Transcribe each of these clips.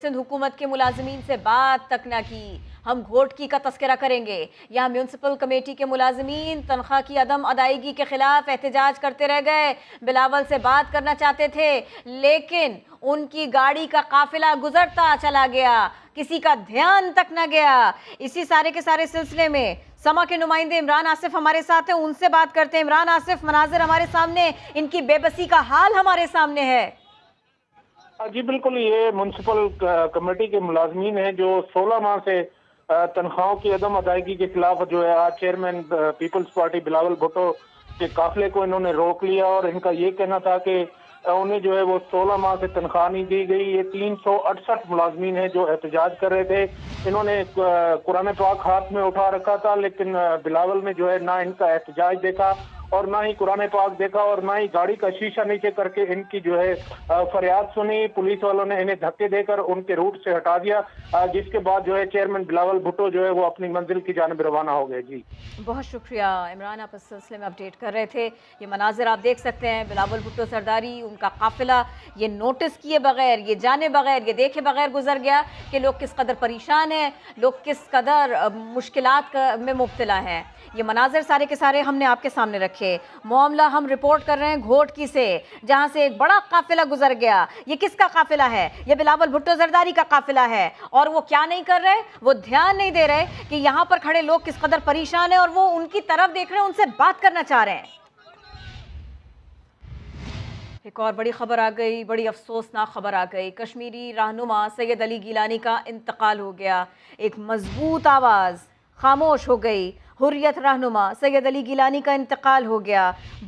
सिंध हुकूमत के मुलाजमीन से बात तक ना की। हम घोटकी का तस्करा करेंगे। यहाँ म्यूनसिपल कमेटी के मुलाजमीन तनख्वाह की अदम अदायगी के खिलाफ एहतजाज करते रह गए। बिलावल से बात करना चाहते थे लेकिन उनकी गाड़ी का काफिला गुजरता चला गया, किसी का ध्यान तक न गया। इसी सारे के सारे सिलसिले में समा के नुमाइंदे इमरान आसिफ हमारे साथ हैं, उनसे बात करते हैं। इमरान आसिफ, मनाजिर हमारे सामने, इनकी बेबसी का हाल हमारे सामने है। जी बिल्कुल, ये म्यूनसिपल कमेटी के मुलाजमीन हैं जो 16 माह से तनख्वाहों की अदम अदायगी के खिलाफ जो है आज चेयरमैन पीपल्स पार्टी बिलावल भुट्टो के काफिले को इन्होंने रोक लिया और इनका ये कहना था कि उन्हें जो है वो 16 माह से तनख्वाह नहीं दी गई। ये 368 मुलाजमीन हैं जो एहतजाज कर रहे थे। इन्होंने कुरान पाक हाथ में उठा रखा था लेकिन बिलावल ने जो है ना इनका एहतजाज देखा और ना ही कुरान पाक देखा और ना ही गाड़ी का शीशा नीचे करके इनकी जो है फरियाद सुनी। पुलिस वालों ने इन्हें धक्के देकर उनके रूट से हटा दिया, जिसके बाद जो है चेयरमैन बिलावल भुट्टो जो है वो अपनी मंजिल की जानिब रवाना हो गए। जी बहुत शुक्रिया इमरान, आप इस सिलसिले में अपडेट कर रहे थे। ये मनाजिर आप देख सकते हैं, बिलावल भुट्टो सरदारी, उनका काफिला ये नोटिस किए बगैर, ये जाने बगैर, ये देखे बगैर गुजर गया कि लोग किस कदर परेशान हैं, लोग किस कदर मुश्किलात में मुब्तला हैं। ये मनाजिर सारे के सारे हमने आपके सामने रखे। मामला हम रिपोर्ट कर रहे हैं घोटकी से, जहां से एक बड़ा काफिला गुजर गया। ये किसका काफिला है? ये बिलावल भुट्टो जरदारी का काफिला है। और वो क्या नहीं कर रहे, वो ध्यान नहीं दे रहे कि यहाँ पर खड़े लोग किस कदर परेशान हैं और वो उनकी तरफ देख रहे हैं, उनसे बात करना चाह रहे हैं। एक और बड़ी खबर आ गई, बड़ी अफसोसनाक खबर आ गई। कश्मीरी रहनुमा सैयद अली गिलानी का इंतकाल हो गया। एक मजबूत आवाज़ खामोश हो गई। हुर्रियत रहनुमा सैयद अली गिलानी का इंतकाल हो गया।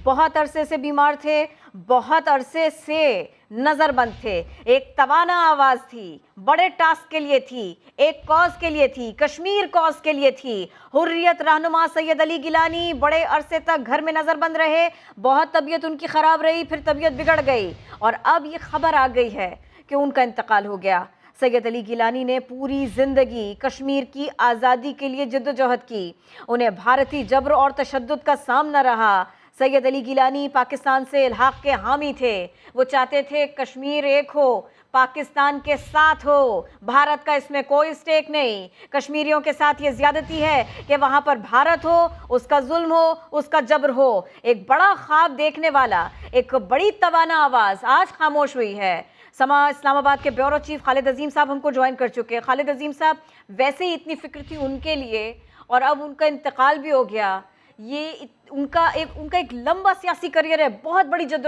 बहुत अरसे से बीमार थे, बहुत अरसे से नज़रबंद थे। एक तवाना आवाज़ थी, बड़े टास्क के लिए थी, एक कॉज के लिए थी, कश्मीर कॉज के लिए थी। हुर्रियत रहनुमा सैयद अली गिलानी बड़े अरसे तक घर में नज़रबंद रहे। बहुत तबीयत उनकी ख़राब रही, फिर तबीयत बिगड़ गई और अब ये खबर आ गई है कि उनका इंतकाल हो गया। सैयद अली गिलानी ने पूरी ज़िंदगी कश्मीर की आज़ादी के लिए जद्दोजहद की। उन्हें भारतीय जबर और तशद्दुद का सामना रहा। सैयद अली गिलानी पाकिस्तान से इल्हाक़ के हामी थे। वो चाहते थे कश्मीर एक हो, पाकिस्तान के साथ हो, भारत का इसमें कोई स्टेक नहीं। कश्मीरियों के साथ ये ज़्यादती है कि वहाँ पर भारत हो, उसका जुल्म हो, उसका जबर हो। एक बड़ा ख्वाब देखने वाला, एक बड़ी तवाना आवाज़ आज खामोश हुई है। समा इस्लामाबाद के ब्यूरो चीफ खालिद अजीम साहब हमको ज्वाइन कर चुके हैं। खालिद अजीम साहब, वैसे ही इतनी फिक्र थी उनके लिए और अब उनका इंतकाल भी हो गया। ये उनका एक लंबा सियासी करियर है, बहुत बड़ी जद्दोजहद